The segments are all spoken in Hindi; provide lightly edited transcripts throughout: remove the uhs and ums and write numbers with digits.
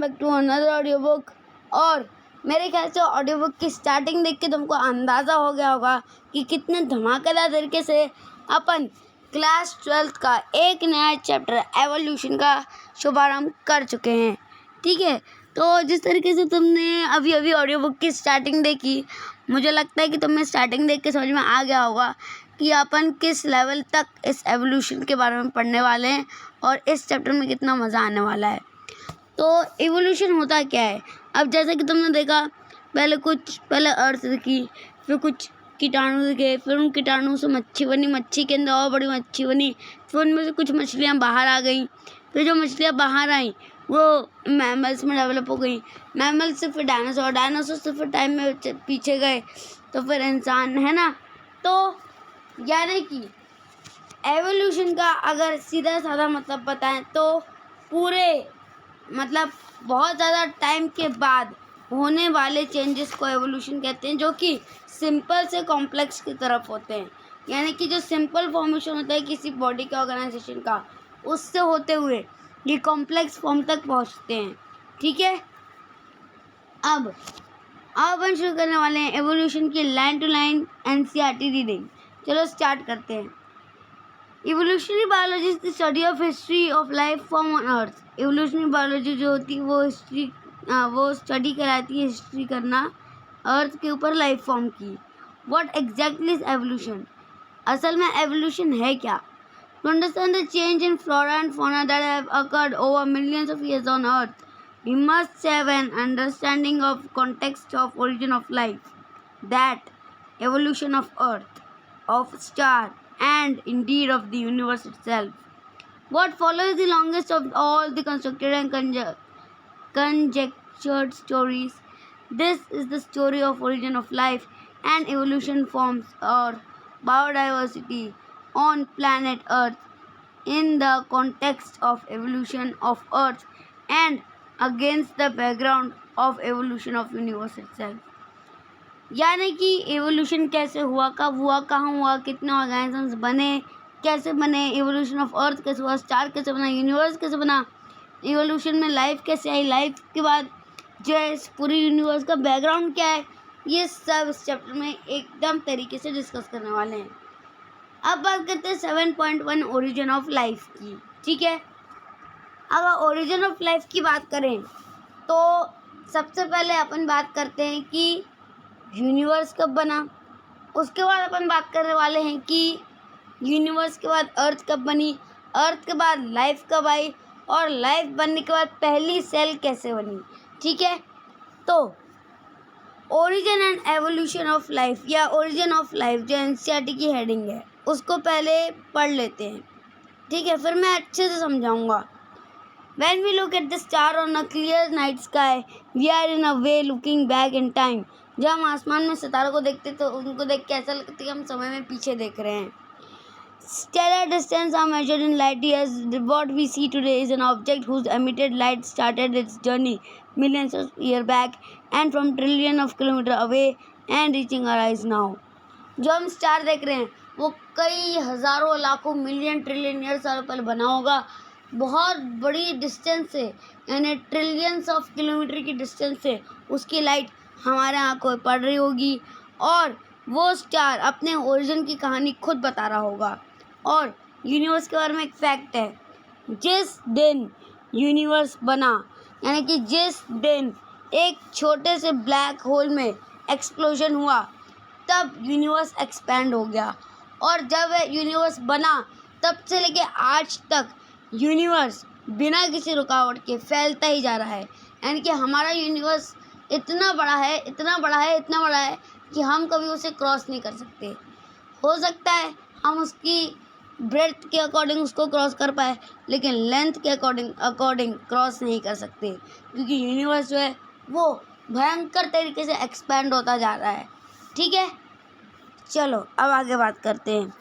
Back to another audio book. और मेरे ख्याल से ऑडियो बुक की स्टार्टिंग देख के तुमको अंदाज़ा हो गया होगा कि कितने धमाकेदार तरीके से अपन क्लास 12th का एक नया चैप्टर एवोल्यूशन का शुभारंभ कर चुके हैं। ठीक है, तो जिस तरीके से तुमने अभी अभी ऑडियो बुक की स्टार्टिंग देखी, मुझे लगता है कि तुम्हें स्टार्टिंग देख के समझ में आ गया होगा कि अपन किस लेवल तक इस एवोल्यूशन के बारे में पढ़ने वाले हैं और इस चैप्टर में कितना मज़ा आने वाला है। तो इवोल्यूशन होता क्या है? अब जैसे कि तुमने देखा, पहले अर्थ दिखी, फिर कुछ कीटाणु दिखे, फिर उन कीटाणु से मच्छी बनी, मच्छी के अंदर और बड़ी मच्छी बनी, फिर उनमें से कुछ मछलियाँ बाहर आ गई, फिर जो मछलियाँ बाहर आई वो मैमल्स में डेवलप हो गई, मैमल से फिर डायनासोर से फिर टाइम में पीछे गए तो फिर इंसान, है ना। तो यानी कि एवोल्यूशन का अगर सीधा साधा मतलब बताएं तो पूरे मतलब बहुत ज़्यादा टाइम के बाद होने वाले चेंजेस को एवोल्यूशन कहते हैं, जो कि सिंपल से कॉम्प्लेक्स की तरफ होते हैं। यानी कि जो सिंपल फॉर्मेशन होता है किसी बॉडी के ऑर्गेनाइजेशन का, उससे होते हुए ये कॉम्प्लेक्स फॉर्म तक पहुंचते हैं। ठीक है, अब अपन शुरू करने वाले हैं एवोल्यूशन की line to line NCERT reading. चलो स्टार्ट करते हैं। Evolutionary biology is the study of history of life form on earth. Evolutionary biology जो होती है वो स्टडी कराती है हिस्ट्री करना अर्थ के ऊपर लाइफ फॉर्म की। What exactly is evolution? असल में एवोल्यूशन है क्या? To understand the change in flora and fauna that have occurred over millions of years on earth, we must have an understanding of context of origin of life, that evolution of earth, of star, and indeed of the universe itself. What follows is the longest of all the constructed and conjectured stories. This is the story of origin of life and evolution forms or biodiversity on planet earth in the context of evolution of earth and against the background of evolution of universe itself. यानी कि एवोल्यूशन कैसे हुआ, कब हुआ, कहाँ हुआ, कितने ऑर्गेनिजम्स बने, कैसे बने, एवोल्यूशन ऑफ अर्थ कैसे हुआ, स्टार कैसे बना, यूनिवर्स कैसे बना, एवोल्यूशन में लाइफ कैसे आई, लाइफ के बाद जो है इस पूरी यूनिवर्स का बैकग्राउंड क्या है, ये सब इस चैप्टर में एकदम तरीके से डिस्कस करने वाले हैं। अब बात करते हैं 7.1 ओरिजिन ऑफ लाइफ की। ठीक है, अगर ओरिजिन ऑफ लाइफ की बात करें तो सबसे पहले अपन बात करते हैं कि यूनिवर्स कब बना। उसके बाद अपन बात करने वाले हैं कि यूनिवर्स के बाद अर्थ कब बनी, अर्थ के बाद लाइफ कब आई, और लाइफ बनने के बाद पहली सेल कैसे बनी। ठीक है, तो origin and evolution of life या ओरिजिन ऑफ लाइफ जो एनसीईआरटी की हेडिंग है उसको पहले पढ़ लेते हैं। ठीक है, फिर मैं अच्छे से समझाऊंगा। When we look at the star on a clear night sky, we are in a way looking back in time. जब हम आसमान में सितारों को देखते तो उनको देख के ऐसा लगता है कि हम समय में पीछे देख रहे हैं। Stellar distance are measured in light years. What we see today is an object whose emitted light started its journey millions of years back and from trillion of kilometers away and reaching our eyes now. जो हम स्टार देख रहे हैं वो कई हज़ारों लाखों मिलियन ट्रिलियन ईयर सालों पहले बना होगा, बहुत बड़ी डिस्टेंस से, यानी ट्रिलियंस ऑफ किलोमीटर की डिस्टेंस से उसकी लाइट हमारे आँखों में पड़ रही होगी, और वो स्टार अपने ओरिजिन की कहानी खुद बता रहा होगा। और यूनिवर्स के बारे में एक फैक्ट है, जिस दिन यूनिवर्स बना, यानी कि जिस दिन एक छोटे से ब्लैक होल में एक्सप्लोजन हुआ तब यूनिवर्स एक्सपैंड हो गया, और जब यूनिवर्स बना तब से लेके आज तक यूनिवर्स बिना किसी रुकावट के फैलता ही जा रहा है। यानी कि हमारा यूनिवर्स इतना बड़ा है, इतना बड़ा है, इतना बड़ा है कि हम कभी उसे क्रॉस नहीं कर सकते। हो सकता है हम उसकी ब्रेथ के अकॉर्डिंग उसको क्रॉस कर पाए, लेकिन लेंथ के अकॉर्डिंग क्रॉस नहीं कर सकते, क्योंकि यूनिवर्स जो है वो भयंकर तरीके से एक्सपैंड होता जा रहा है। ठीक है, चलो अब आगे बात करते हैं।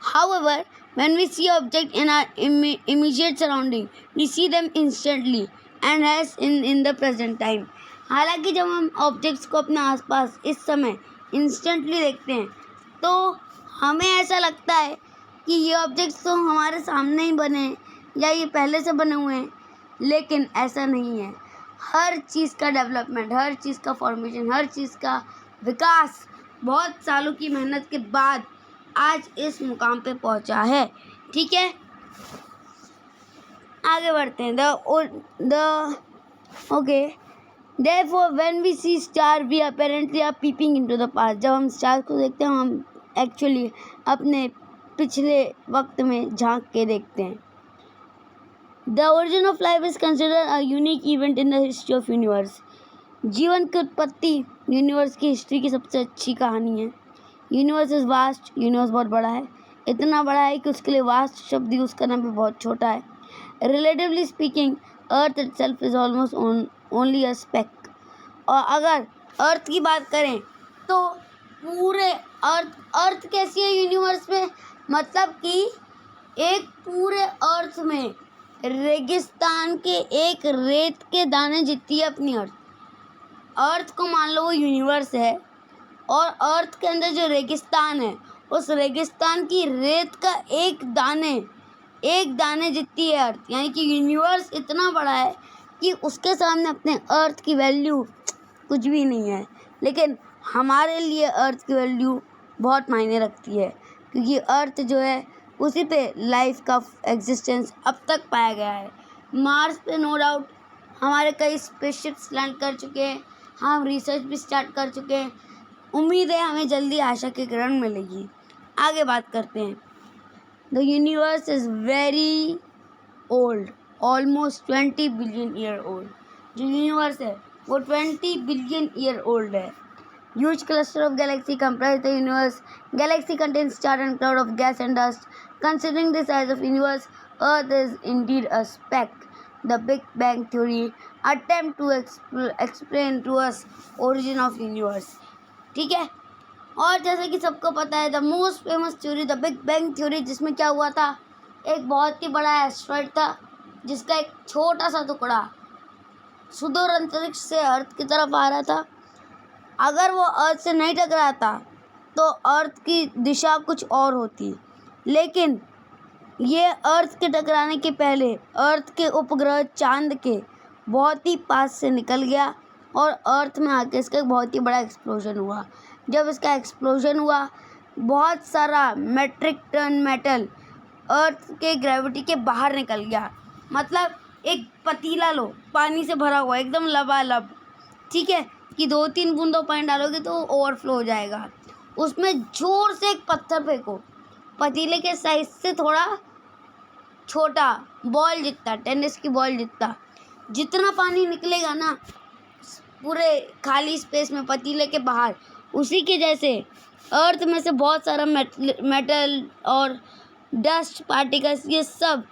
However, when we see objects in our immediate surrounding, we see them instantly and as in the present time. हालांकि जब हम ऑब्जेक्ट्स को अपने आसपास इस समय इंस्टेंटली देखते हैं तो हमें ऐसा लगता है कि ये ऑब्जेक्ट्स तो हमारे सामने ही बने हैं या ये पहले से बने हुए हैं, लेकिन ऐसा नहीं है। हर चीज़ का डेवलपमेंट, हर चीज़ का फॉर्मेशन, हर चीज़ का विकास बहुत सालों की मेहनत के बाद आज इस मुकाम पे पहुंचा है। ठीक है, आगे बढ़ते हैं। Okay, therefore when we see star we apparently are peeping into the past। जब हम स्टार को देखते हैं हम एक्चुअली अपने पिछले वक्त में झांक के देखते हैं। The origin of life is considered a unique event in the history of universe। जीवन की उत्पत्ति यूनिवर्स की हिस्ट्री की सबसे अच्छी कहानी है। यूनिवर्स इज़ वास्ट, यूनिवर्स बहुत बड़ा है, इतना बड़ा है कि उसके लिए वास्ट शब्द यूज़ करना भी बहुत छोटा है। Relatively speaking earth itself is almost only a speck. और अगर अर्थ की बात करें तो पूरे अर्थ कैसी है यूनिवर्स में, मतलब कि एक पूरे अर्थ में रेगिस्तान के एक रेत के दाने जितनी है अपनी अर्थ को मान लो वो यूनिवर्स है, और अर्थ के अंदर जो रेगिस्तान है उस रेगिस्तान की रेत का एक दाने जितनी है अर्थ, यानी कि यूनिवर्स इतना बड़ा है कि उसके सामने अपने अर्थ की वैल्यू कुछ भी नहीं है। लेकिन हमारे लिए अर्थ की वैल्यू बहुत मायने रखती है, क्योंकि अर्थ जो है उसी पे लाइफ का एग्जिस्टेंस अब तक पाया गया है। मार्स पे नो डाउट हमारे कई स्पेसशिप्स लैंड कर चुके हैं, हम रिसर्च भी स्टार्ट कर चुके हैं। उम्मीद है हमें जल्दी आशा की किरण मिलेगी। आगे बात करते हैं। The universe is very old, almost 20 billion year old. जो यूनिवर्स है वो 20 बिलियन ईयर ओल्ड है। Huge cluster of galaxy comprise the universe. Galaxy contains star and cloud of gas and dust. Considering the size of universe, Earth is indeed a speck. The Big Bang theory attempt to explain to us origin of universe. ठीक है, और जैसे कि सबको पता है the most famous theory the big bang theory, जिसमें क्या हुआ था, एक बहुत ही बड़ा एस्ट्रॉइड था जिसका एक छोटा सा टुकड़ा सुदूर अंतरिक्ष से अर्थ की तरफ आ रहा था। अगर वो अर्थ से नहीं टकराता तो अर्थ की दिशा कुछ और होती, लेकिन ये अर्थ के टकराने के पहले अर्थ के उपग्रह चांद के बहुत ही पास से निकल गया और अर्थ में आके इसका बहुत ही बड़ा एक्सप्लोजन हुआ। जब इसका एक्सप्लोजन हुआ बहुत सारा मेट्रिक टन मेटल अर्थ के ग्रेविटी के बाहर निकल गया। मतलब एक पतीला लो पानी से भरा हुआ एकदम लबालब, ठीक है, कि 2-3 बूंदों पानी डालोगे तो ओवरफ्लो हो जाएगा। उसमें जोर से एक पत्थर फेंको, पतीले के साइज से थोड़ा छोटा, बॉल जितना, टेनिस की बॉल जितना, जितना पानी निकलेगा ना पूरे खाली स्पेस में पतीले के बाहर, उसी के जैसे अर्थ में से बहुत सारा मेटल और डस्ट पार्टिकल्स ये सब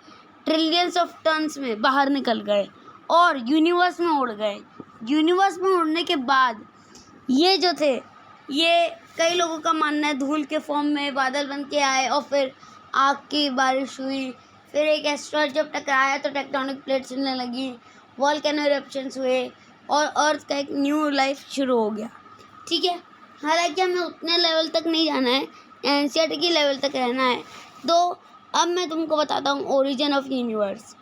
ट्रिलियंस ऑफ टन्स में बाहर निकल गए और यूनिवर्स में उड़ गए। यूनिवर्स में उड़ने के बाद ये जो थे, ये कई लोगों का मानना है धूल के फॉर्म में बादल बन के आए और फिर आग की बारिश हुई, फिर एक एस्ट्रॉइड जब टकराया तो टेक्टोनिक प्लेट्स हिलने लगी, वॉल्केनो इरप्शंस हुए और अर्थ का एक न्यू लाइफ शुरू हो गया। ठीक है, हालांकि हमें उतने लेवल तक नहीं जाना है, एनसीईआरटी की लेवल तक रहना है। तो अब मैं तुमको बताता हूँ origin of universe.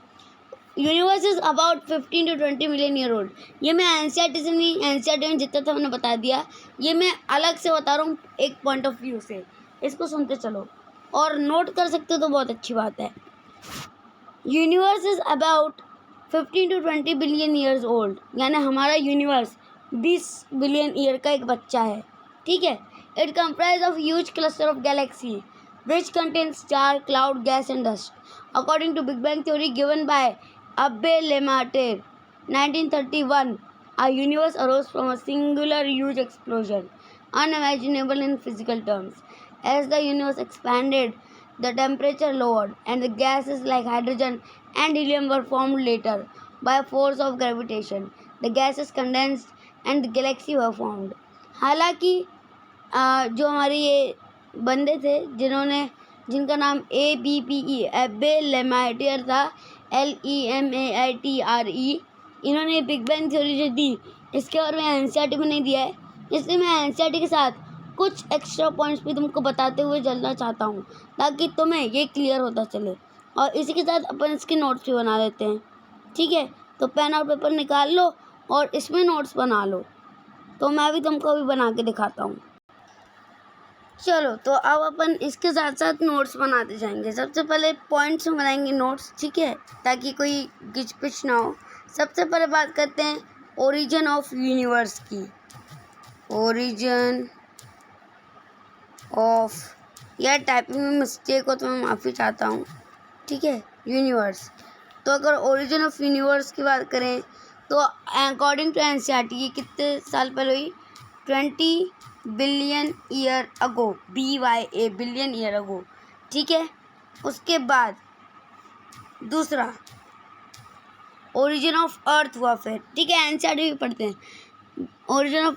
Universe is about 15 to 20 million year old. ये मैं एनसीईआरटी से नहीं, एनसीईआरटी में जितना था मैंने बता दिया, ये मैं अलग से बता रहा हूँ एक पॉइंट ऑफ व्यू से। इसको सुनते चलो और नोट कर सकते हो तो बहुत अच्छी बात है। Universe is about 15 to 20 billion years old, यानी हमारा यूनिवर्स 20 बिलियन ईयर का एक बच्चा है। ठीक है, it comprise of huge cluster of Galaxy which contains star, cloud, gas and dust. According to Big Bang theory given by Abbe Lemaître 1931, our universe arose from a singular huge explosion, unimaginable in physical terms. As the universe expanded, the temperature lowered, and the gases like hydrogen and helium were formed later by a force of gravitation. The gases condensed, and the galaxy were formed. हालांकि जो हमारे ये बंदे थे जिनका नाम एबे लेमैटियर था, LEMAITRE, इन्होंने बिग बैंग थ्योरी जो दी इसके बारे में एनसीईआरटी में नहीं दिया है, इसलिए मैं एनसीईआरटी के साथ कुछ एक्स्ट्रा पॉइंट्स भी तुमको बताते हुए चलना चाहता हूँ ताकि तुम्हें ये क्लियर होता चले, और इसी के साथ अपन इसके नोट्स भी बना लेते हैं। ठीक है, तो पेन और पेपर निकाल लो और इसमें नोट्स बना लो। तो मैं भी तुमको अभी बना के दिखाता हूँ। चलो, तो अब अपन इसके साथ साथ नोट्स बनाते जाएंगे। सबसे पहले पॉइंट्स में बनाएंगे नोट्स, ठीक है, ताकि कोई गिच पिच ना हो। सबसे पहले बात करते हैं ओरिजिन ऑफ यूनिवर्स की। ओरिजिन ऑफ, यार टाइपिंग में मिस्टेक हो तो मैं माफ़ी चाहता हूँ, ठीक है। यूनिवर्स, तो अगर ओरिजिन ऑफ यूनिवर्स की बात करें तो अकॉर्डिंग टू एनसीईआरटी ये कितने साल पहले हुई? 20 बिलियन ईयर अगो, BYA, बिलियन ईयर अगो, ठीक है। उसके बाद दूसरा ओरिजिन ऑफ अर्थ हुआ फिर, ठीक है, एनसीईआरटी भी पढ़ते हैं। Origin of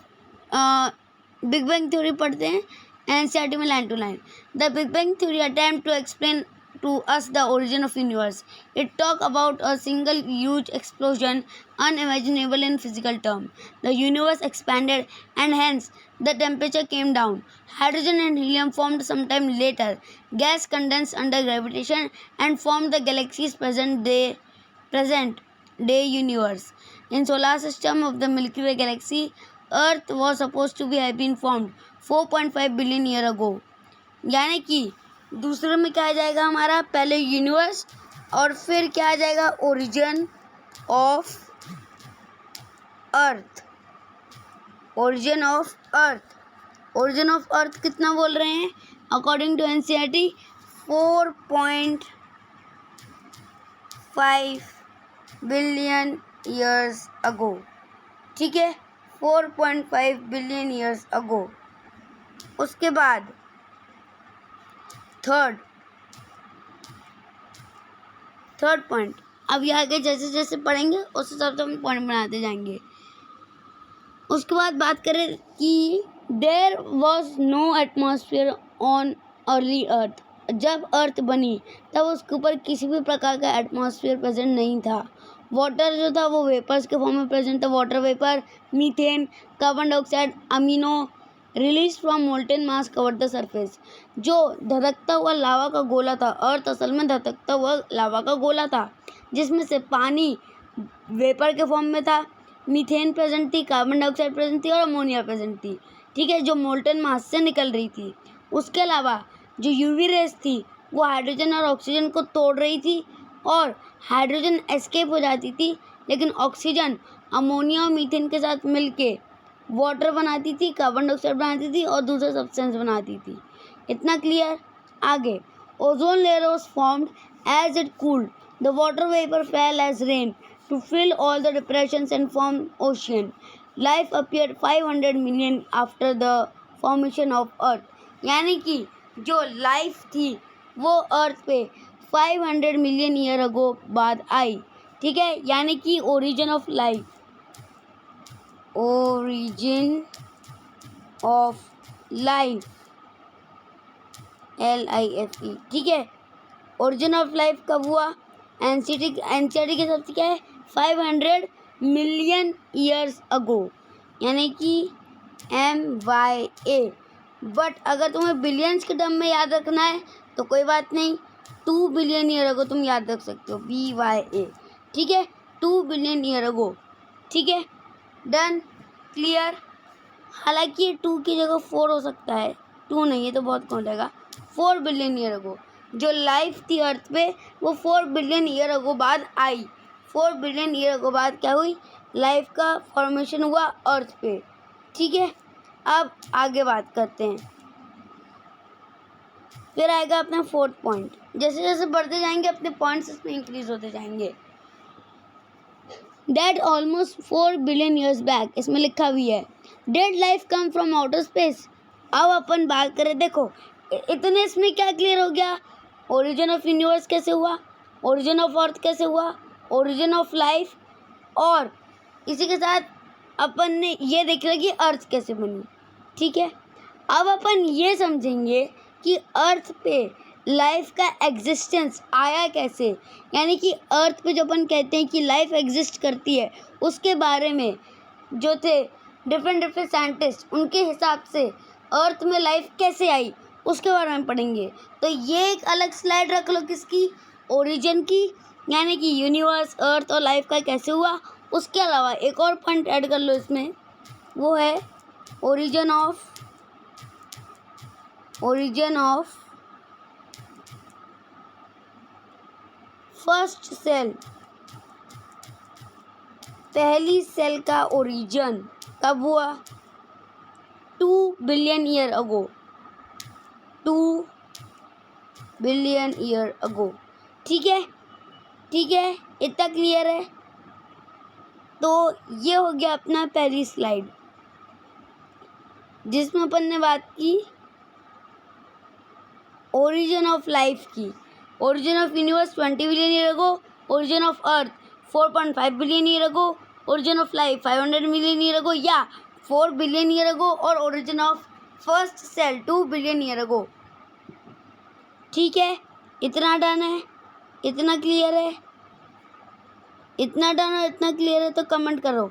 big bang theory पढ़ते हैं एनसीईआरटी में line to line. The big bang theory attempt to explain to us the origin of universe. It talk about a single huge explosion unimaginable in physical term. The universe expanded and hence the temperature came down. Hydrogen and helium formed sometime later. Gas condensed under gravitation and formed the galaxy's present day universe. In solar system of the Milky Way galaxy, Earth was supposed to have been formed 4.5 billion year ago. यानी कि दूसरे में क्या आ जाएगा हमारा? पहले यूनिवर्स और फिर क्या आ जाएगा? Origin of earth. Origin of earth, origin of earth कितना बोल रहे हैं according to NCERT? 4.5 billion years ago, ठीक है, 4.5 बिलियन ईयर्स अगो। उसके बाद थर्ड पॉइंट, अब ये आगे जैसे जैसे पढ़ेंगे उस हिसाब से हम पॉइंट बनाते जाएंगे। उसके बाद बात करें कि there was no atmosphere on early earth. जब अर्थ बनी तब उसके ऊपर किसी भी प्रकार का एटमॉस्फेयर प्रेजेंट नहीं था। वाटर जो था वो वेपर्स के फॉर्म में प्रेजेंट था। Water vapour, methane, carbon dioxide, amino release from molten mass cover the surface. जो धधकता हुआ लावा का गोला था, अर्थ असल में धधकता हुआ लावा का गोला था, जिसमें से पानी वेपर के फॉर्म में था, मीथेन प्रेजेंट थी, कार्बन डाइऑक्साइड प्रेजेंट थी और अमोनिया प्रेजेंट थी, ठीक है, जो मोल्टेन मास से निकल रही थी। उसके अलावा जो यूवी रेस थी वो हाइड्रोजन और ऑक्सीजन को तोड़ रही थी और हाइड्रोजन एस्केप हो जाती थी, लेकिन ऑक्सीजन अमोनिया और मीथेन के साथ मिलके वाटर बनाती थी, कार्बन डाइऑक्साइड बनाती थी और दूसरे सब्सटेंस बनाती थी। इतना क्लियर? आगे, ozone layer was formed as it cooled, the water vapour fell as rain to fill all the depressions and form ocean. Life appeared 500 million after the formation of earth. यानी कि जो लाइफ थी वो अर्थ पे 500 मिलियन ईयर अगो बाद आई, ठीक है, यानी कि origin of life, origin of life, LIFE, ठीक है। ओरिजिन ऑफ लाइफ कब हुआ? एनसीईआरटी के हिसाब से क्या है? 500 मिलियन ईयर्स अगो, यानी कि MYA। बट अगर तुम्हें बिलियंस के टर्म में याद रखना है तो कोई बात नहीं, 2 बिलियन ईयर अगो तुम याद रख सकते हो, BYA, ठीक है, 2 बिलियन ईयर अगो, ठीक है, डन, क्लियर। हालांकि ये 2 की जगह 4 हो सकता है, 2 नहीं है तो बहुत कम रहेगा। 4 बिलियन ईयर अगो जो लाइफ थी अर्थ पे वो 4 बिलियन ईयर अगो बाद आई। 4 बिलियन ईयर अगो बाद क्या हुई? लाइफ का फॉर्मेशन हुआ अर्थ पे, ठीक है। अब आगे बात करते हैं, फिर आएगा अपना 4th पॉइंट। जैसे जैसे बढ़ते जाएंगे अपने पॉइंट्स इसमें इंक्रीज होते जाएंगे। Dead almost 4 billion years back, इसमें लिखा भी है dead life come from outer space. अब अपन बात करें, देखो इतने इसमें क्या क्लियर हो गया? ओरिजिन ऑफ यूनिवर्स कैसे हुआ, ओरिजिन ऑफ अर्थ कैसे हुआ, ओरिजिन ऑफ लाइफ, और इसी के साथ अपन ने ये देख लिया कि अर्थ कैसे बनी, ठीक है। अब अपन ये समझेंगे कि अर्थ पे लाइफ का एग्जिस्टेंस आया कैसे, यानी कि अर्थ पे जो अपन कहते हैं कि लाइफ एग्जिस्ट करती है, उसके बारे में जो थे डिफरेंट साइंटिस्ट, उनके हिसाब से अर्थ में लाइफ कैसे आई उसके बारे में पढ़ेंगे। तो ये एक अलग स्लाइड रख लो, किसकी? ओरिजिन की। यानी कि यूनिवर्स, अर्थ और लाइफ का कैसे हुआ। उसके अलावा एक और पॉइंट ऐड कर लो इसमें, वो है ओरिजिन ऑफ फर्स्ट सेल। पहली सेल का ओरिजिन कब हुआ? 2 बिलियन ईयर अगो। 2 बिलियन ईयर अगो। ठीक है, इतना क्लियर है। तो ये हो गया अपना पहली स्लाइड, जिसमें अपन ने बात की ओरिजिन ऑफ लाइफ की, origin of universe 20 billion year ago, origin of earth 4.5 billion year ago, origin of life 500 million year ago या 4 बिलियन ईयर अगो, और origin of first cell 2 billion year ago. ठीक है, इतना डन है, इतना क्लियर है, इतना डन और इतना क्लियर है तो कमेंट करो।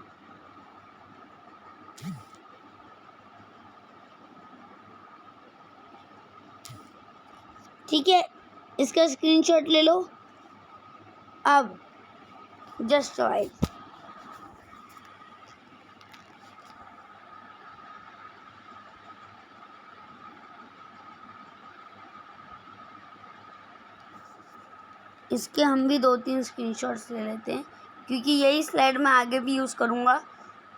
ठीक है, इसका स्क्रीनशॉट ले लो। अब जस्ट वाइज इसके हम भी 2-3 स्क्रीनशॉट्स ले लेते हैं, क्योंकि यही स्लाइड मैं आगे भी यूज़ करूँगा,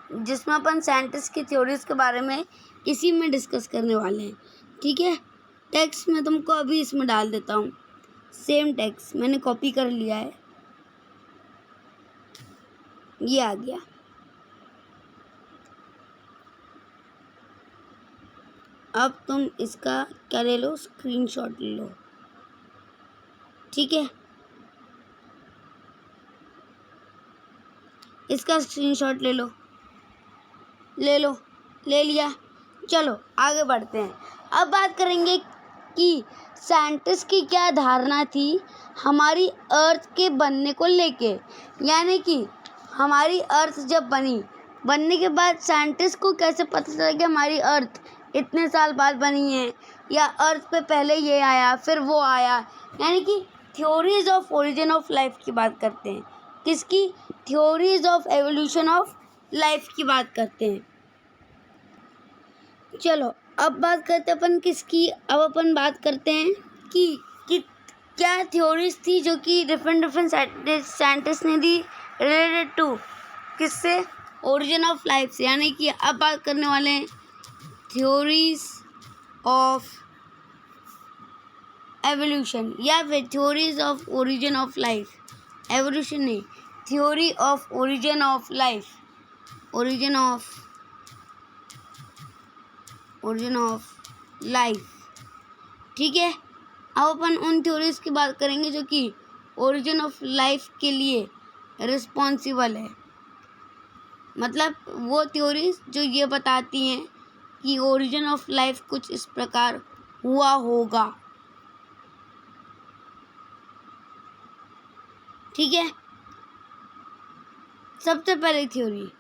जिसमें अपन साइंटिस्ट की थ्योरीज के बारे में इसी में डिस्कस करने वाले हैं। ठीक है, टेक्स्ट मैं तुमको अभी इसमें डाल देता हूँ। सेम टेक्स्ट मैंने कॉपी कर लिया है, ये आ गया। अब तुम इसका क्या ले लो, स्क्रीनशॉट ले लो। ठीक है, इसका स्क्रीनशॉट ले लो, ले लिया। चलो आगे बढ़ते हैं। अब बात करेंगे कि साइंटिस्ट की क्या धारणा थी हमारी अर्थ के बनने को लेके। यानी कि हमारी अर्थ जब बनने के बाद साइंटिस्ट को कैसे पता चला कि हमारी अर्थ इतने साल बाद बनी है, या अर्थ पे पहले ये आया फिर वो आया। यानी कि theories of origin of life की बात करते हैं। किसकी? Theories of evolution of life की बात करते हैं। चलो अब बात करते हैं अपन किसकी। अब अपन बात करते हैं कि क्या थ्योरीज थी जो कि डिफरेंट साइंटिस्ट ने दी रिलेटेड टू किससे? ओरिजिन ऑफ लाइफ से। यानी कि अब बात करने वाले हैं थ्योरीज ऑफ एवोल्यूशन या फिर theories of origin of life. Evolution नहीं, theory of origin of life, origin of life. ठीक है, अब अपन उन थ्योरीज की बात करेंगे जो कि ओरिजिन ऑफ लाइफ के लिए रिस्पॉन्सिबल है। मतलब वो थ्योरीज जो ये बताती हैं कि ओरिजिन ऑफ लाइफ कुछ इस प्रकार हुआ होगा। ठीक है, सबसे पहली थ्योरी,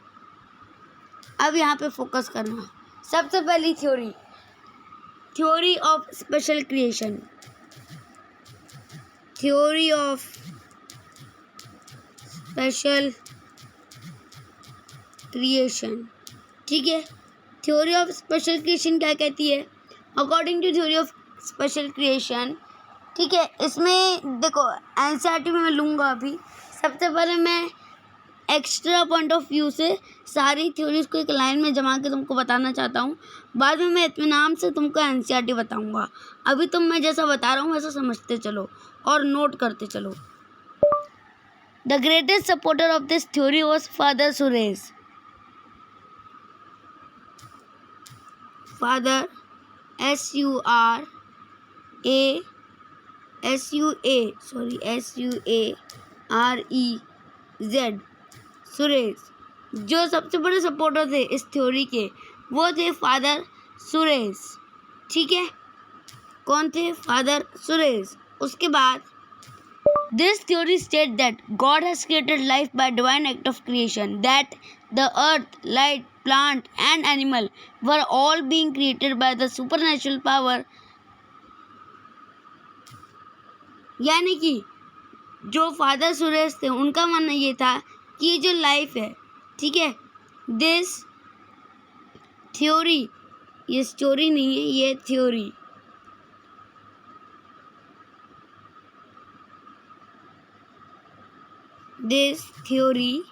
अब यहाँ पे फोकस करना। सबसे पहली theory of special creation. Theory of special creation. ठीक है, थ्योरी ऑफ स्पेशल क्रिएशन क्या कहती है? According to theory of special creation, ठीक है, इसमें देखो एनसीईआरटी में मैं लूँगा अभी। सबसे पहले मैं एक्स्ट्रा पॉइंट ऑफ व्यू से सारी थ्योरीज को एक लाइन में जमा के तुमको बताना चाहता हूँ। बाद में मैं इत्मीनान से तुमको एनसीईआरटी बताऊँगा। अभी तुम मैं जैसा बता रहा हूँ वैसा समझते चलो और नोट करते चलो। The greatest supporter of this theory was father Suresh. Father SUREZ Suresh. जो सबसे बड़े सपोर्टर थे इस थ्योरी के वो थे फादर सुरेश। ठीक है, कौन थे? फादर सुरेश। उसके बाद this theory state that God has created life by divine act of creation, that the earth, light, plant and animal were all being created by the supernatural power. यानी कि जो फादर सुरेश थे उनका मानना ये था कि ये जो लाइफ है, ठीक है, दिस थ्योरी, ये स्टोरी नहीं है, ये theory, this theory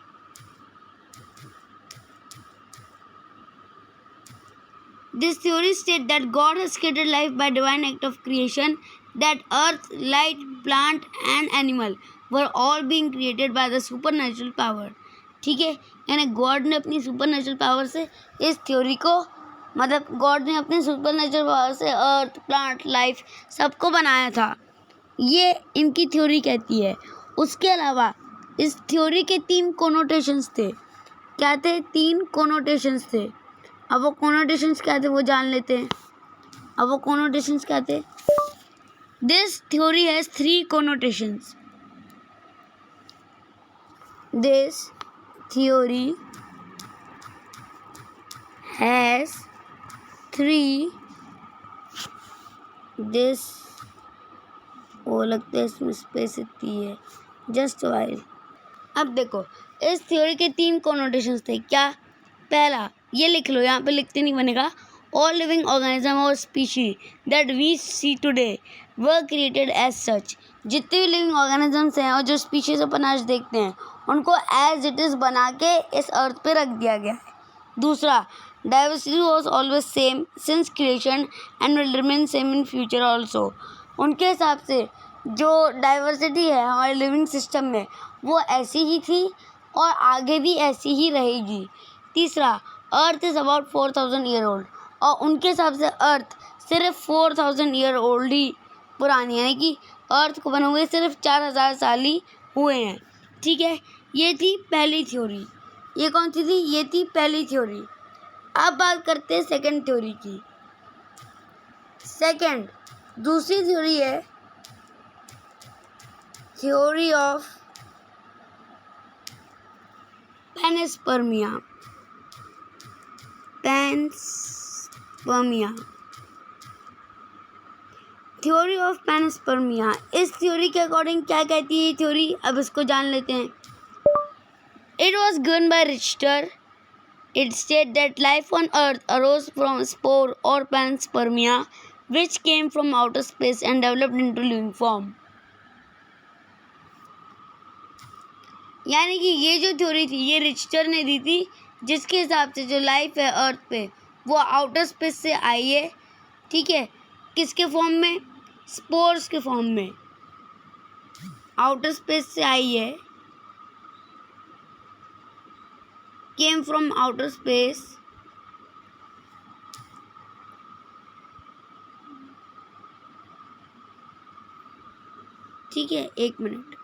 states that God has created life by divine act of creation, that earth, light, plant and animal were all being created by the supernatural power. ठीक है, यानी गॉड ने अपनी सुपरनेचुरल पावर से इस थ्योरी को, मतलब गॉड ने अपनी सुपरनेचुरल पावर से अर्थ, प्लांट, लाइफ सबको बनाया था, ये इनकी थ्योरी कहती है। उसके अलावा इस थ्योरी के 3 कोनोटेशंस थे। क्या थे? 3 कोनोटेशंस थे। अब वो कोनोटेशंस क्या थे वो जान लेते हैं। अब वो कोनोटेशंस क्या थे? This theory has 3 connotations. This theory has 3 this, वो लगता है इसमें स्पेस इतनी है, जस्ट वाइल। अब देखो, इस थ्योरी के 3 कोनोटेशंस थे। क्या? पहला, ये लिख लो, यहाँ पे लिखते नहीं बनेगा। ऑल लिविंग ऑर्गेनिज्म और species that we see today were created as such. जितने भी लिविंग ऑर्गेनिजम्स हैं और जो स्पीशीज अपन आज देखते हैं उनको एज इट इज़ बना के इस अर्थ पे रख दिया गया है। दूसरा, diversity was always same since creation and will remain same in future also. उनके हिसाब से जो डाइवर्सिटी है हमारे लिविंग सिस्टम में वो ऐसी ही थी और आगे भी ऐसी ही रहेगी। तीसरा, earth is about 4000 year old, और उनके हिसाब से अर्थ सिर्फ 4000 ईयर ओल्ड ही पुरानी है, यानी कि अर्थ को बने हुए सिर्फ 4000 साल ही हुए हैं। ठीक है, ये थी पहली थ्योरी। ये कौन सी थी? ये थी पहली थ्योरी। अब बात करते हैं सेकंड थ्योरी की। सेकंड, दूसरी थ्योरी है theory of panspermia. Panspermia, theory of panspermia. इस थ्योरी के अकॉर्डिंग क्या कहती है ये थ्योरी? अब इसको जान लेते हैं। It was given by Richter. It states that life on Earth arose from spore or panspermia, which came from outer space and developed into living form. यानी कि ये जो थ्योरी थी ये रिचटर ने दी थी, जिसके हिसाब से जो लाइफ है अर्थ पे वो आउटर स्पेस से आई है। ठीक है, किसके फॉर्म में? स्पोर्स के फॉर्म में आउटर स्पेस से आई है। Came from outer space ठीक है, 1 मिनट।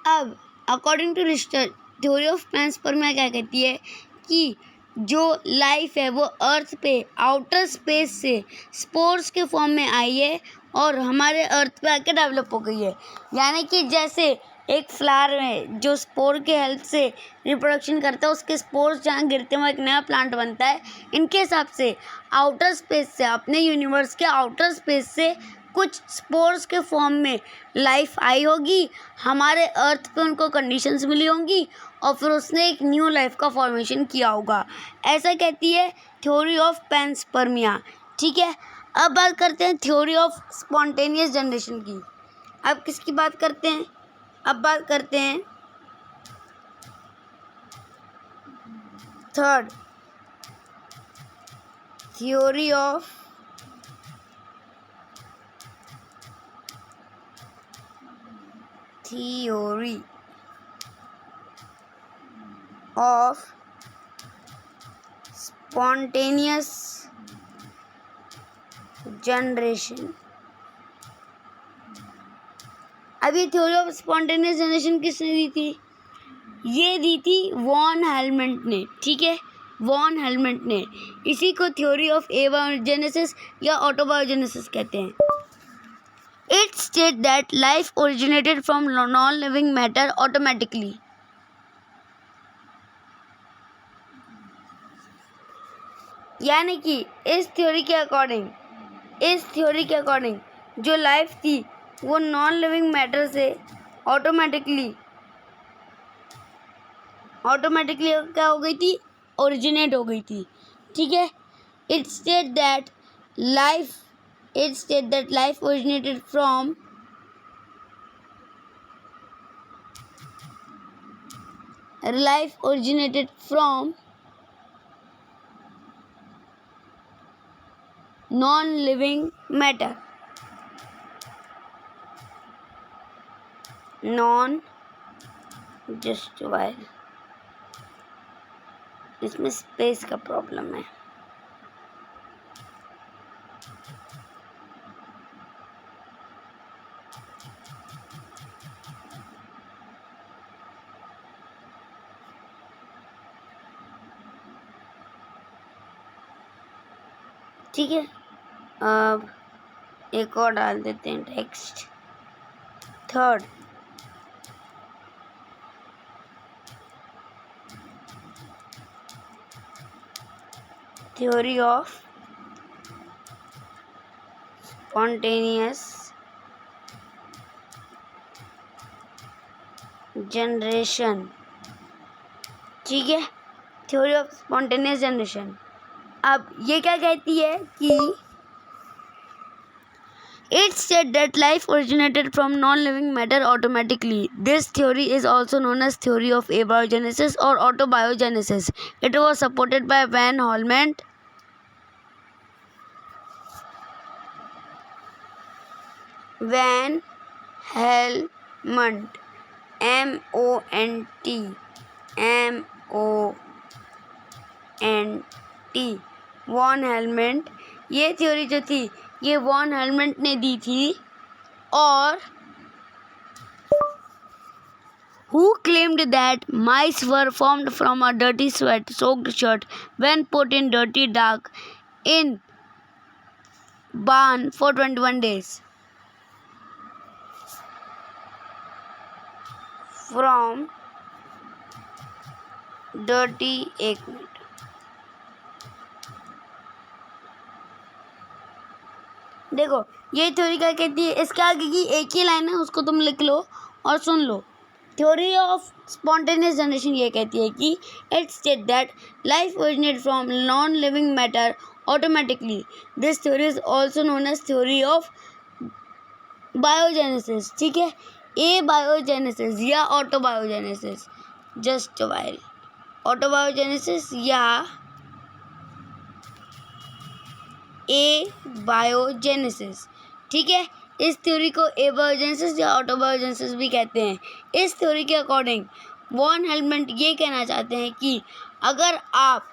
अब according to Richter, theory of panspermia क्या कहती है कि जो लाइफ है वो अर्थ पे आउटर स्पेस से स्पोर्स के फॉर्म में आई है और हमारे अर्थ पे आके डेवलप हो गई है। यानी कि जैसे एक फ्लावर में जो स्पोर के हेल्प से रिप्रोडक्शन करता है, उसके स्पोर्स जहाँ गिरते हैं वो एक नया प्लांट बनता है। इनके हिसाब से आउटर स्पेस से, अपने यूनिवर्स के आउटर स्पेस से कुछ स्पोर्स के फॉर्म में लाइफ आई होगी, हमारे अर्थ पे उनको कंडीशंस मिली होंगी और फिर उसने एक न्यू लाइफ का फॉर्मेशन किया होगा। ऐसा कहती है थ्योरी ऑफ पैनस्पर्मिया। ठीक है, अब बात करते हैं थ्योरी ऑफ स्पॉन्टेनियस जनरेशन की। अब किसकी बात करते हैं? अब बात करते हैं third, theory of spontaneous generation. अब ये थ्योरी ऑफ स्पॉन्टेनियस जनरेशन किसने दी थी? ये दी थी वॉन हेलमेंट ने। ठीक है, वॉन हेलमेंट ने। इसी को थ्योरी ऑफ एबायोजेनेसिस या ऑटोबायोजेनेसिस कहते हैं। It state that life originated from non living matter automatically. यानी कि इस थ्योरी के अकॉर्डिंग जो लाइफ थी वो नॉन लिविंग मैटर से ऑटोमेटिकली क्या हो गई थी, ओरिजिनेट हो गई थी। ठीक है, it state that life originated from non-living matter. Just while, इसमें स्पेस का प्रॉब्लम है। ठीक है, अब एक और डाल देते हैं text. Third, theory of spontaneous generation। ठीक है, थ्योरी ऑफ स्पॉन्टेनियस जनरेशन। अब ये क्या कहती है कि it said that life originated from non-living matter automatically. This theory is also known as theory of abiogenesis or autobiogenesis. It was supported by Van Helmont, M-O-N-T, von Helmont. ये थ्योरी जो थी ये वॉन हेलमेंट ने दी थी, और who claimed that mice were formed from a dirty sweat-soaked shirt when put in dirty dark in barn for 21 days. From dirty, एक मिनट, देखो ये थ्योरी क्या कहती है, इसके आगे की एक ही लाइन है, उसको तुम लिख लो और सुन लो। थ्योरी ऑफ स्पॉन्टेनियस जनरेशन ये कहती है कि it state that life originate from non living matter automatically. This theory is also known as theory of biogenesis. ठीक है, ए बायोजेनेसिस या ऑटोबायोजेनेसिस, जस्ट वाइल, ऑटोबायोजेनेसिस या ए बायोजेनेसिस। ठीक है, इस थ्योरी को ए बायोजेनेसिस या ऑटोबायोजेनेसिस भी कहते हैं। इस थ्योरी के अकॉर्डिंग वॉन हेलमेंट ये कहना चाहते हैं कि अगर आप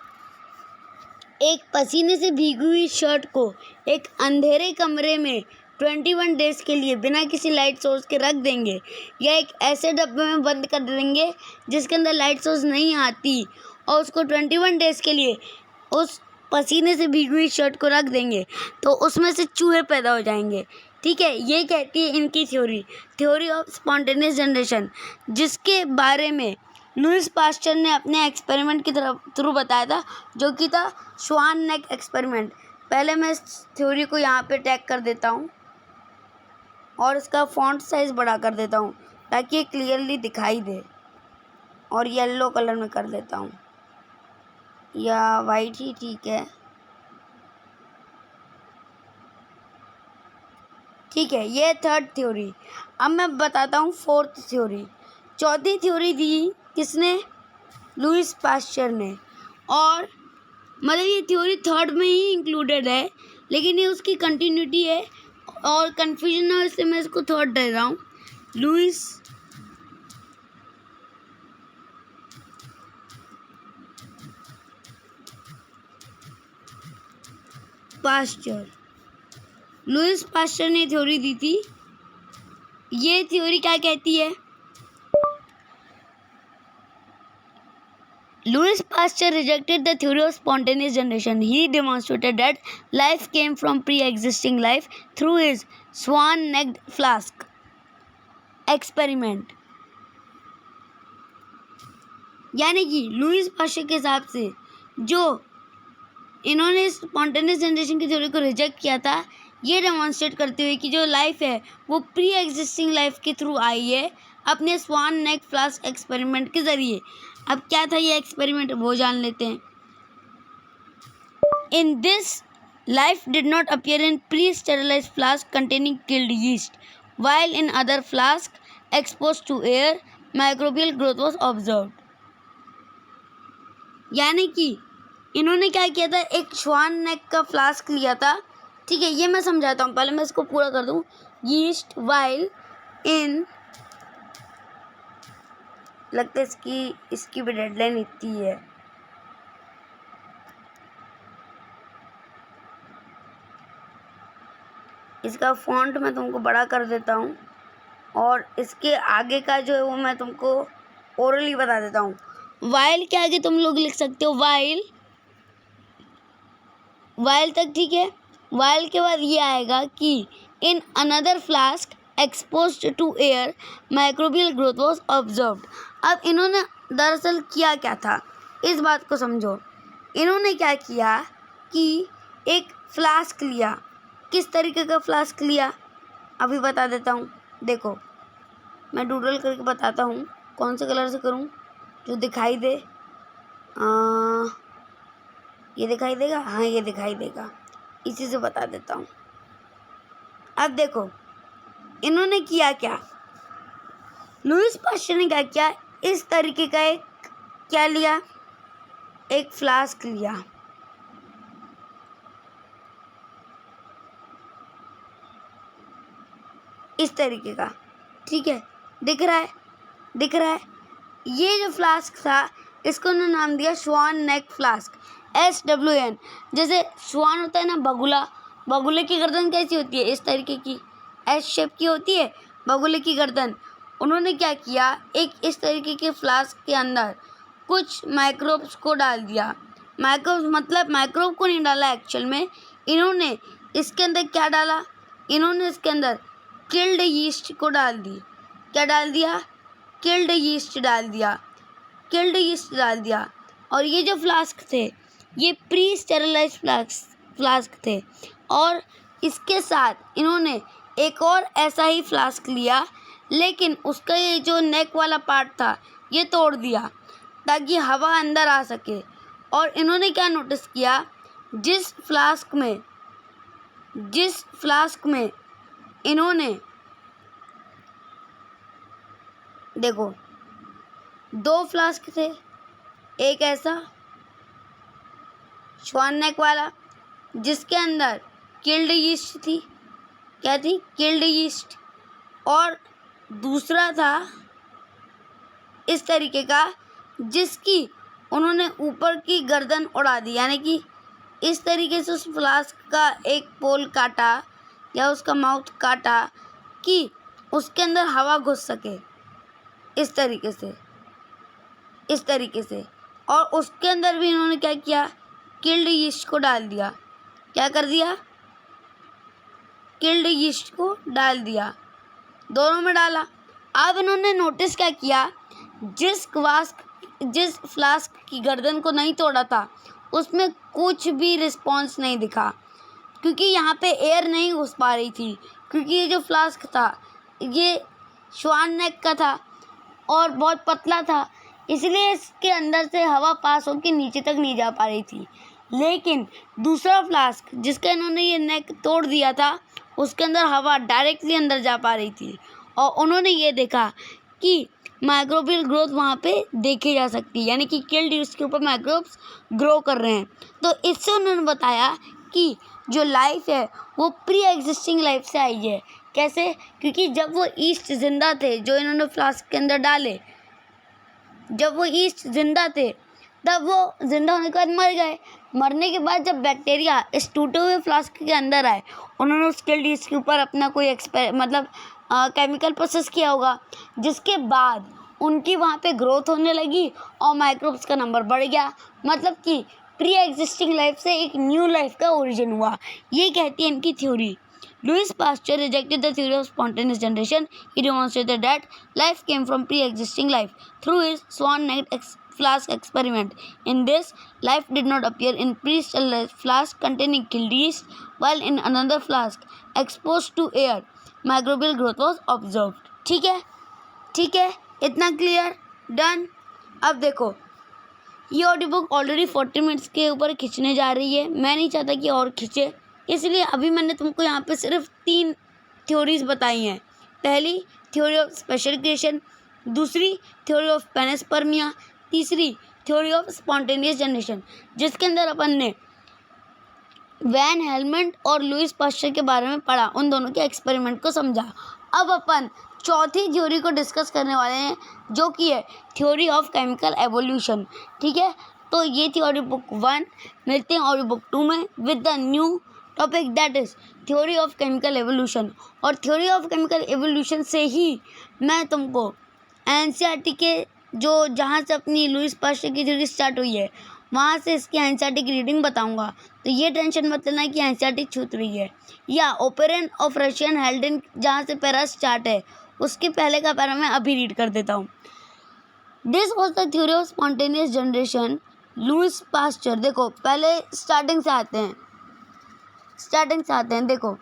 एक पसीने से भीगी हुई शर्ट को एक अंधेरे कमरे में 21 डेज के लिए बिना किसी लाइट सोर्स के रख देंगे, या एक ऐसे डब्बे में बंद कर देंगे जिसके अंदर लाइट सोर्स नहीं आती, और उसको 21 डेज के लिए उस पसीने से भीगी हुई शर्ट को रख देंगे, तो उसमें से चूहे पैदा हो जाएंगे। ठीक है, ये कहती है इनकी थ्योरी ऑफ स्पॉन्टेनियस जनरेशन, जिसके बारे में लुईस पास्चर ने अपने एक्सपेरिमेंट की थ्रू बताया था, जो कि था स्वान नेक एक्सपेरिमेंट। पहले मैं इस थ्योरी को यहाँ पे टैग कर देता हूँ और इसका फॉन्ट साइज़ बड़ा कर देता हूँ ताकि ये क्लियरली दिखाई दे, और येलो कलर में कर देता हूँ, या वाइट ही ठीक है। ठीक है, ये थर्ड थ्योरी। अब मैं बताता हूँ फोर्थ थ्योरी। चौथी थ्योरी दी किसने, लुईस पास्चर ने, और मतलब ये थ्योरी थर्ड में ही इंक्लूडेड है, लेकिन ये उसकी कंटिन्यूटी है, और कन्फ्यूजन है इसलिए मैं इसको थर्ड दे रहा हूँ। लुईस पास्चर ने थ्योरी दी थी। ये थ्योरी क्या कहती है, Louis Pasteur rejected the theory of spontaneous generation. He demonstrated that life came from pre-existing life through his swan-necked flask experiment. यानी कि लुईस पास्चर के हिसाब से जो इन्होंने स्पॉन्टेनियस जनरेशन की थ्योरी को रिजेक्ट किया था, ये डेमोन्स्ट्रेट करते हुए कि जो लाइफ है वो प्री एग्जिस्टिंग लाइफ के थ्रू आई है, अपने स्वान नेक फ्लास्क एक्सपेरिमेंट के ज़रिए। अब क्या था ये एक्सपेरिमेंट वो जान लेते हैं। In this life did not appear in pre-sterilized flask containing killed yeast, while in other flask exposed to air, microbial growth was observed. यानी कि इन्होंने क्या किया था, एक श्वान नेक का फ्लास्क लिया था, ठीक है, ये मैं समझाता हूँ, पहले मैं इसको पूरा कर दूँ। यीस्ट वाइल इन, लगता है इसकी भी डेडलाइन इतनी है। इसका फॉन्ट मैं तुमको बड़ा कर देता हूँ और इसके आगे का जो है वो मैं तुमको ओरली बता देता हूँ। वाइल के आगे तुम लोग लिख सकते हो वाइल तक, ठीक है। वाइल के बाद ये आएगा कि in another flask exposed to air microbial growth was observed. अब इन्होंने दरअसल किया क्या था, इस बात को समझो। इन्होंने क्या किया कि एक फ्लास्क लिया। किस तरीके का फ्लास्क लिया अभी बता देता हूँ। देखो मैं डूडल करके बताता हूँ, कौन से कलर से करूँ जो दिखाई दे। ये दिखाई देगा, हाँ ये दिखाई देगा, इसी से बता देता हूँ। अब देखो इन्होंने किया क्या, लुईस पास्चर ने क्या किया, इस तरीके का एक क्या लिया, एक फ्लास्क लिया। इस तरीके का, ठीक है, दिख रहा है। ये जो फ्लास्क था इसको उन्होंने नाम दिया श्वान नेक फ्लास्क, SWN। जैसे श्वान होता है ना, बगुले की गर्दन कैसी होती है, इस तरीके की S शेप की होती है बगुले की गर्दन। उन्होंने क्या किया, एक इस तरीके के फ्लास्क के अंदर कुछ माइक्रोब्स को डाल दिया। माइक्रोब्स मतलब माइक्रोब को नहीं डाला एक्चुअल में, इन्होंने इसके अंदर क्या डाला, इन्होंने इसके अंदर किल्ड यीस्ट को डाल दी। क्या डाल दिया, किल्ड यीस्ट डाल दिया। और ये जो फ्लास्क थे ये प्री स्टेरिलाइज फ्लास्क थे, और इसके साथ इन्होंने एक और ऐसा ही फ्लास्क लिया, लेकिन उसका ये जो नेक वाला पार्ट था ये तोड़ दिया ताकि हवा अंदर आ सके। और इन्होंने क्या नोटिस किया, जिस फ्लास्क में इन्होंने, देखो 2 फ्लास्क थे, एक ऐसा श्वान नेक वाला जिसके अंदर किल्ड यीस्ट थी, क्या थी, किल्ड यीस्ट, और दूसरा था इस तरीके का जिसकी उन्होंने ऊपर की गर्दन उड़ा दी, यानी कि इस तरीके से उस फ्लास्क का एक पोल काटा या उसका माउथ काटा कि उसके अंदर हवा घुस सके, इस तरीके से। और उसके अंदर भी इन्होंने क्या किया, किल्ड यीस्ट को डाल दिया। क्या कर दिया, किल्ड यीस्ट को डाल दिया, दोनों में डाला। अब इन्होंने नोटिस क्या किया, जिस फ्लास्क की गर्दन को नहीं तोड़ा था उसमें कुछ भी रिस्पॉन्स नहीं दिखा, क्योंकि यहाँ पे एयर नहीं घुस पा रही थी, क्योंकि ये जो फ्लास्क था ये श्वान नेक का था और बहुत पतला था, इसलिए इसके अंदर से हवा पास होकर नीचे तक नहीं जा पा रही थी। लेकिन दूसरा फ्लास्क जिसका इन्होंने ये नेक तोड़ दिया था उसके अंदर हवा डायरेक्टली अंदर जा पा रही थी, और उन्होंने ये देखा कि माइक्रोबियल ग्रोथ वहाँ पे देखी जा सकती है, यानी कि किल्ड यीस्ट के ऊपर माइक्रोब्स ग्रो कर रहे हैं। तो इससे उन्होंने बताया कि जो लाइफ है वो प्री एग्जिस्टिंग लाइफ से आई है। कैसे, क्योंकि जब वो ईस्ट जिंदा थे, जो इन्होंने फ्लास्क के अंदर डाले, जब वो ईस्ट जिंदा थे तब वो जिंदा होने के बाद मर गए। मरने के बाद जब बैक्टीरिया इस टूटे हुए फ्लास्क के अंदर आए, उन्होंने उस किल्ड यीस्ट के ऊपर अपना कोई केमिकल प्रोसेस किया होगा, जिसके बाद उनकी वहाँ पे ग्रोथ होने लगी और माइक्रोब्स का नंबर बढ़ गया। मतलब कि प्री एग्जिस्टिंग लाइफ से एक न्यू लाइफ का ओरिजिन हुआ, ये कहती है इनकी theory. Louis Pasteur rejected the theory of spontaneous generation. He demonstrated that life came from pre-existing life through his swan-necked flask experiment. In this, life did not appear in pre-sterilized flask containing killed yeast, while in another flask exposed to air, microbial growth was observed. ठीक ठीक है, इतना क्लियर, डन। अब देखो, ये ऑडियो बुक ऑलरेडी 40 मिनट्स के ऊपर खींचने जा रही है। मैं नहीं चाहता कि और खींचे, इसलिए अभी मैंने तुमको यहाँ पे सिर्फ 3 थ्योरीज बताई हैं। पहली, थ्योरी ऑफ स्पेशल क्रिएशन, दूसरी थ्योरी ऑफ पैनस्पर्मिया, तीसरी थ्योरी ऑफ स्पॉन्टेनियस जनरेशन, जिसके अंदर अपन ने वैन हेलमंड और लुईस पास्चर के बारे में पढ़ा, उन दोनों के एक्सपेरिमेंट को समझा। अब अपन चौथी थ्योरी को डिस्कस करने वाले हैं, जो कि है थ्योरी ऑफ केमिकल एवोल्यूशन। ठीक है, तो ये थी ऑडियो बुक 1। मिलते हैं ऑडियो बुक 2 में with the new topic, that is theory of chemical evolution. और थ्योरी ऑफ केमिकल एवोल्यूशन से ही मैं तुमको एनसीईआरटी के जो जहाँ से अपनी लुईस पास्चर की थ्योरी स्टार्ट हुई है, वहाँ से इसकी एनसीईआरटी की रीडिंग बताऊंगा। तो ये टेंशन मत लेना कि एनसीईआरटी छूट रही है। या ओपेरन ऑफ रशियन हेल्डन, जहाँ से पैरा स्टार्ट है, उसके पहले का पैरा मैं अभी रीड कर देता हूँ। This was the theory of spontaneous generation, Lewis pasture. देखो, पहले स्टार्टिंग से आते हैं, देखो।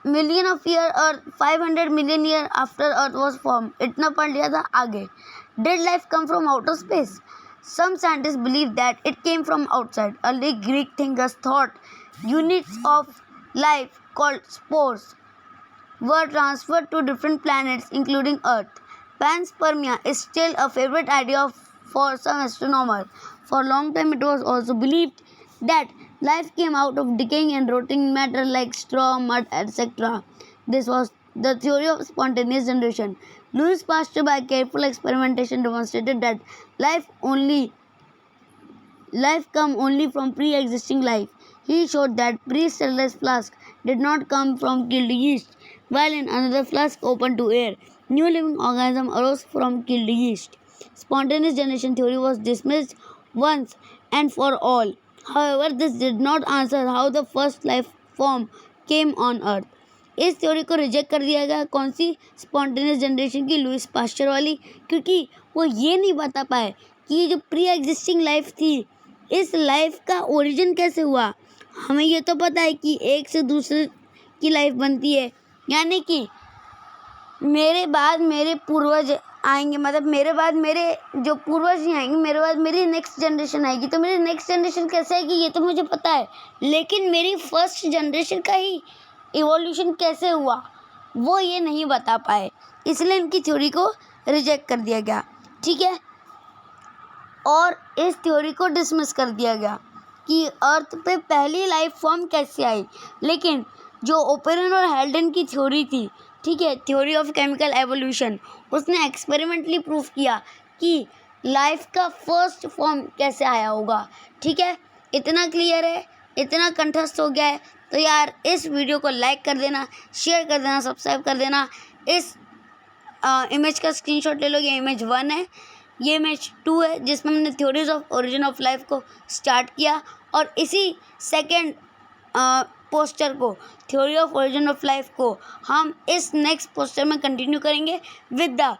मिलियन ऑफ ईयर और 500 million year after earth was form, इतना पढ़ लिया था। आगे, did life come from outer space? Some scientists believe that it came from outside. Early Greek thinkers thought units of life called spores were transferred to different planets, including Earth. Panspermia is still a favorite idea for some astronomers. For a long time, it was also believed that life came out of decaying and rotting matter like straw, mud, etc. This was the theory of spontaneous generation. Louis Pasteur, by careful experimentation, demonstrated that life come only from pre-existing life. He showed that pre-stellar flask did not come from killed yeast, while in another flask open to air, new living organism arose from killed yeast. Spontaneous generation theory was dismissed once and for all. However, this did not answer how the first life form came on earth. इस थ्योरी को रिजेक्ट कर दिया गया। कौन सी? स्पॉन्टेनियस जनरेशन की, लुईस पास्चर वाली, क्योंकि वो ये नहीं बता पाए कि ये जो प्री एग्जिस्टिंग लाइफ थी, इस लाइफ का ओरिजिन कैसे हुआ। हमें ये तो पता है कि एक से दूसरे की लाइफ बनती है, यानी कि मेरे बाद मेरे पूर्वज आएंगे, मतलब मेरे बाद मेरे जो पूर्वज ही आएंगे, मेरे बाद मेरी नेक्स्ट जनरेशन आएगी। तो मेरी नेक्स्ट जनरेशन कैसे आएगी ये तो मुझे पता है, लेकिन मेरी फर्स्ट जनरेशन का ही इवोल्यूशन कैसे हुआ वो ये नहीं बता पाए, इसलिए इनकी थ्योरी को रिजेक्ट कर दिया गया। ठीक है, और इस थ्योरी को डिसमिस कर दिया गया कि अर्थ पे पहली लाइफ फॉर्म कैसे आई। लेकिन जो ओपेरन और हेल्डन की थ्योरी थी, ठीक है, थ्योरी ऑफ केमिकल एवोल्यूशन, उसने एक्सपेरिमेंटली प्रूफ किया कि लाइफ का फर्स्ट फॉर्म कैसे आया होगा। ठीक है, इतना क्लियर है, इतना कंठस्थ हो गया है। तो यार इस वीडियो को लाइक कर देना, शेयर कर देना, सब्सक्राइब कर देना। इस इमेज का स्क्रीनशॉट ले लो, ये इमेज 1 है, ये इमेज 2 है, जिसमें हमने theories of origin of life को स्टार्ट किया, और इसी सेकंड पोस्टर को, theory of origin of life को, हम इस नेक्स्ट पोस्टर में कंटिन्यू करेंगे with the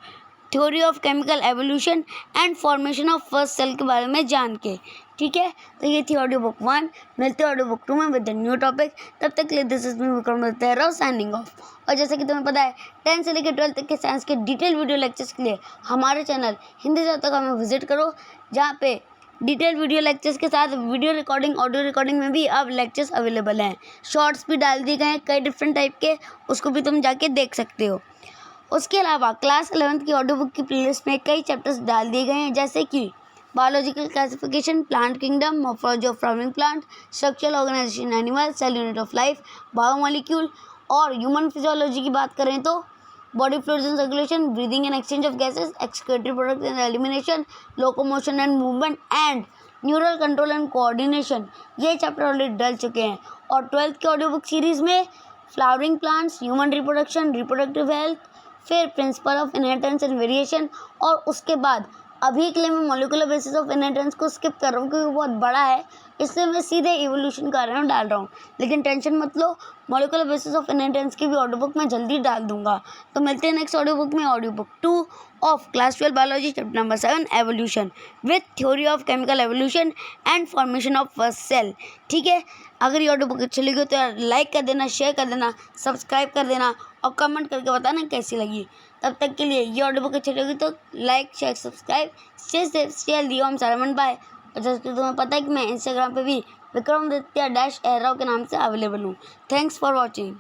theory of chemical evolution and formation of first cell के बारे में जान के। ठीक है, तो ये थी ऑडियो बुक 1। मिलते हैं ऑडियो बुक 2 में विद द न्यू टॉपिक। तब तक के लिए this is me Vikram Tehra signing off. और जैसे कि तुम्हें पता है, 10 से लेकर 12 तक के साइंस के डिटेल वीडियो लेक्चर्स के लिए हमारे चैनल हिंदी तक हमें विजिट करो, जहाँ पे डिटेल वीडियो लेक्चर्स के साथ वीडियो रिकॉर्डिंग, ऑडियो रिकॉर्डिंग में भी अब लेक्चर्स अवेलेबल हैं। शॉर्ट्स भी डाल दिए गए हैं कई डिफरेंट टाइप के, उसको भी तुम जाके देख सकते हो। उसके अलावा क्लास 11th की ऑडियो बुक की प्लेलिस्ट में कई चैप्टर्स डाल दिए गए हैं, जैसे कि biological classification, plant kingdom, morphology of flowering plant, structural organisation animal, cell unit of life, biomolecule. और ह्यूमन फिजियोलॉजी की बात करें तो body fluids and circulation, breathing and exchange of gases, excretory product and elimination, locomotion and movement and neural control and coordination, ये चैप्टर ऑलरेडी डल चुके हैं। और 12th की ऑडियो बुक सीरीज़ में flowering plants, human reproduction, reproductive health, फिर principle of inheritance and variation, और उसके बाद अभी के लिए मैं मॉलिक्यूलर बेसिस ऑफ इनहेरिटेंस को स्किप कर रहा हूँ क्योंकि बहुत बड़ा है, इसलिए मैं सीधे इवोल्यूशन का रहा हूँ डाल रहा हूँ। लेकिन टेंशन मत लो, मॉलिक्यूलर बेसिस ऑफ इनहेरिटेंस की भी ऑडियो बुक मैं जल्दी डाल दूंगा। तो मिलते हैं नेक्स्ट ऑडियो बुक में, audio book 2 of class 12 biology chapter number 7 evolution with theory of chemical evolution and formation of first cell. ठीक है, अगर ये ऑडियो बुक अच्छी लगी हो तो यार लाइक कर देना, शेयर कर देना, सब्सक्राइब कर देना और कमेंट करके बताना कैसी लगी। तब तक के लिए ये ऑडियो बुक अच्छी लगी तो लाइक, शेयर, सब्सक्राइब, स्टे ओम सारामन बाय। और जैसे कि तुम्हें पता है कि मैं इंस्टाग्राम पे भी विक्रमादित्य -एराव के नाम से अवेलेबल हूँ। Thanks for watching.